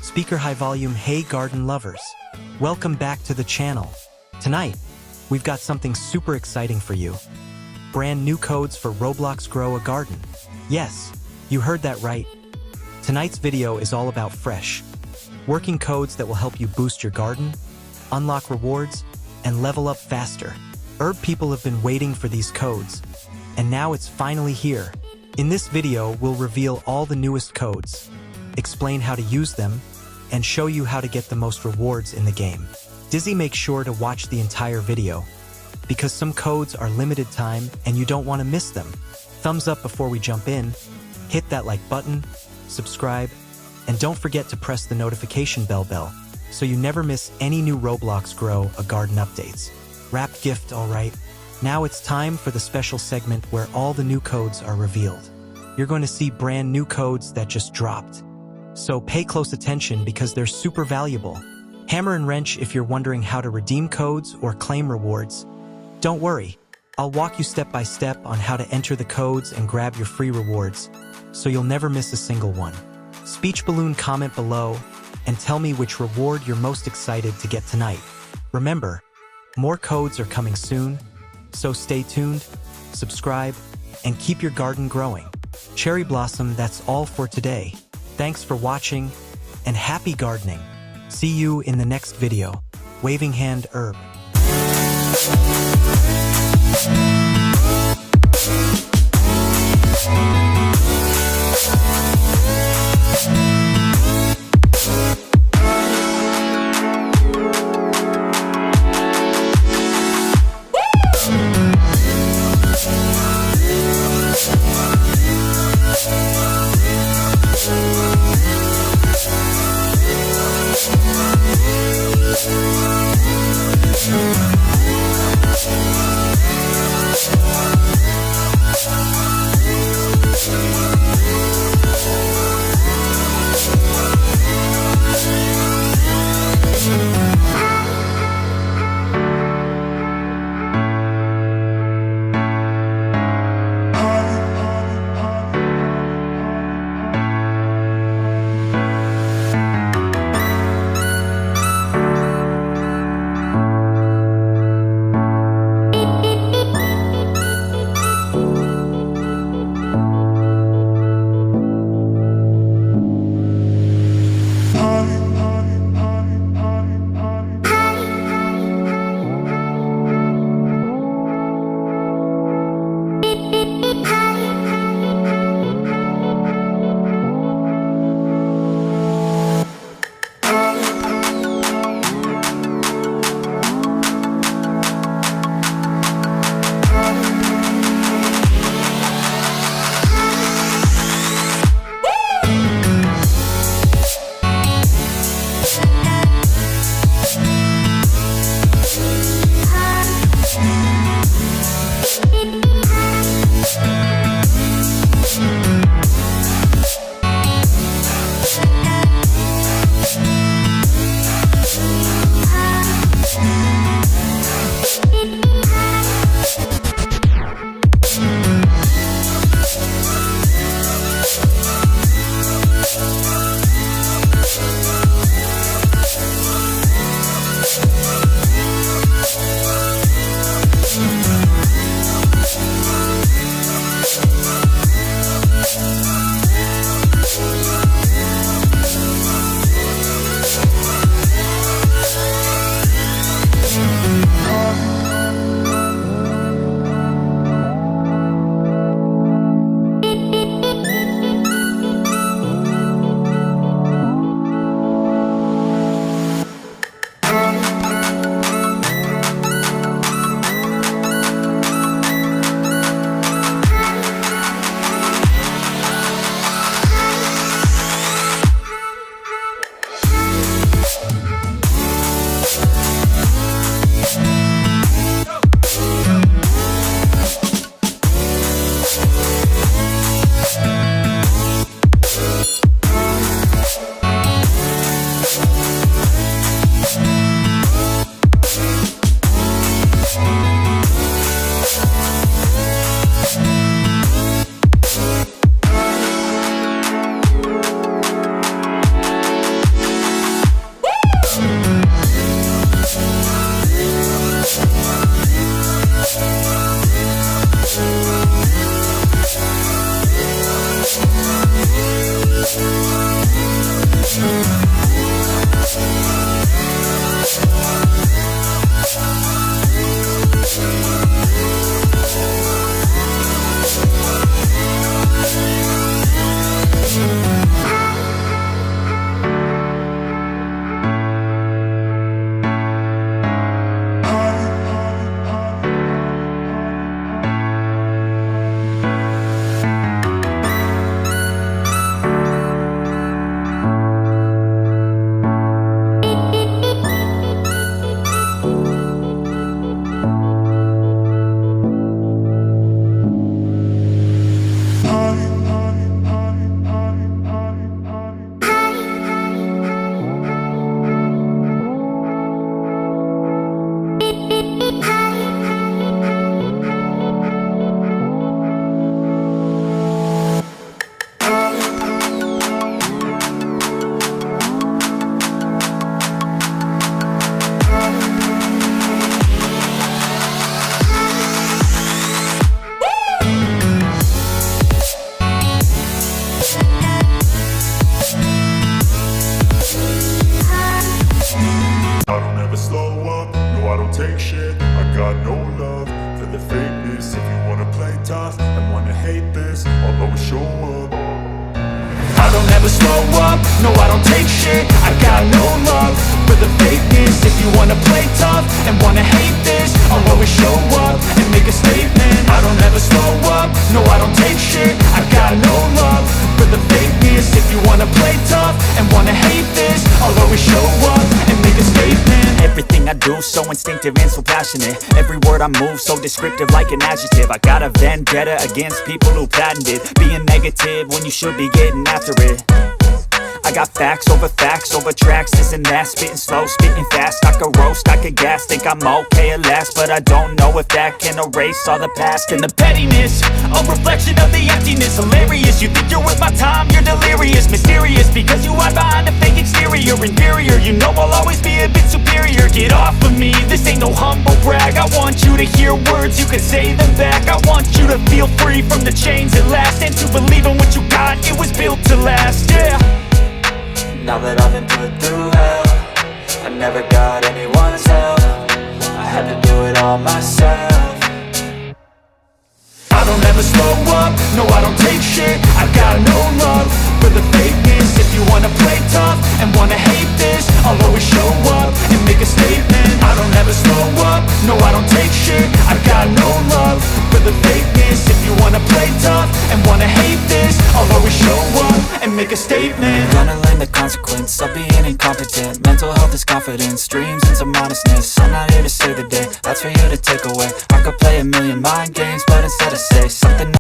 Speaker high volume. Hey garden lovers, welcome back to the channel. Tonight, we've got something super exciting for you. Brand new codes for Roblox Grow a Garden. Yes, you heard that right. Tonight's video is all about fresh, working codes that will help you boost your garden, unlock rewards, and level up faster. Herb people have been waiting for these codes, and now it's finally here. In this video, we'll reveal all the newest codes, explain how to use them, and show you how to get the most rewards in the game. Make sure to watch the entire video, because some codes are limited time and you don't want to miss them. Thumbs up before we jump in, hit that like button, subscribe, and don't forget to press the notification bell so you never miss any new Roblox Grow a Garden updates. Wrapped gift, alright. Now it's time for the special segment where all the new codes are revealed. You're going to see brand new codes that just dropped. So pay close attention because they're super valuable. Hammer and wrench if you're wondering how to redeem codes or claim rewards. Don't worry, I'll walk you step by step on how to enter the codes and grab your free rewards, so you'll never miss a single one. Speech balloon, comment below and tell me which reward you're most excited to get tonight. Remember, more codes are coming soon, so stay tuned, subscribe, and keep your garden growing. Cherry Blossom, that's all for today. Thanks for watching, and happy gardening. See you in the next video. Waving hand herb. We'll be right back. I don't ever slow up, no I don't take shit. I got no love for the fakeness. If you wanna play tough and wanna hate this, I'll always show up. I don't ever slow up, no I don't take shit. I got no love for the fakeness. If you wanna play tough and wanna hate this, I'll always show up and make a statement. I don't ever slow up, no I don't take shit. I got no love for the fakeness. If you wanna play tough and wanna hate this, I'll always show up and make a statement. Everything I do so instinctive and so passionate. Every word I move so descriptive like an adjective. I got a vendetta against people who patented being negative when you should be getting after it. I got facts over tracks, this and that. Spitting slow, spitting fast, I could roast, I could gas. Think I'm okay at last, but I don't know if that can erase all the past. And the pettiness, a reflection of the emptiness. Hilarious, you think you're worth my time, you're delirious. Mysterious, because you hide behind a fake exterior. Inferior, you know I'll always be a bit superior. Get off of me, this ain't no humble brag. I want you to hear words, you can say them back. I want you to feel free from the chains at last, and to believe in what you got, it was built to last, yeah. Now that I've been put through hell, I never got anyone's help. I had to do it all myself. I don't ever slow up, no I don't take shit. I got no love for the fakeness. If you wanna play tough and wanna hate this, I'll always show up and make a statement. I don't ever slow up, no I don't take shit. I got no love for the fakeness. If you wanna play tough and wanna hate this, I'll always show up and make a statement. Gonna learn the consequence of being incompetent. Mental health is confidence, dreams and some honestness. I'm not here to save the day, that's for you to take away. I could play a million mind games, but instead I say something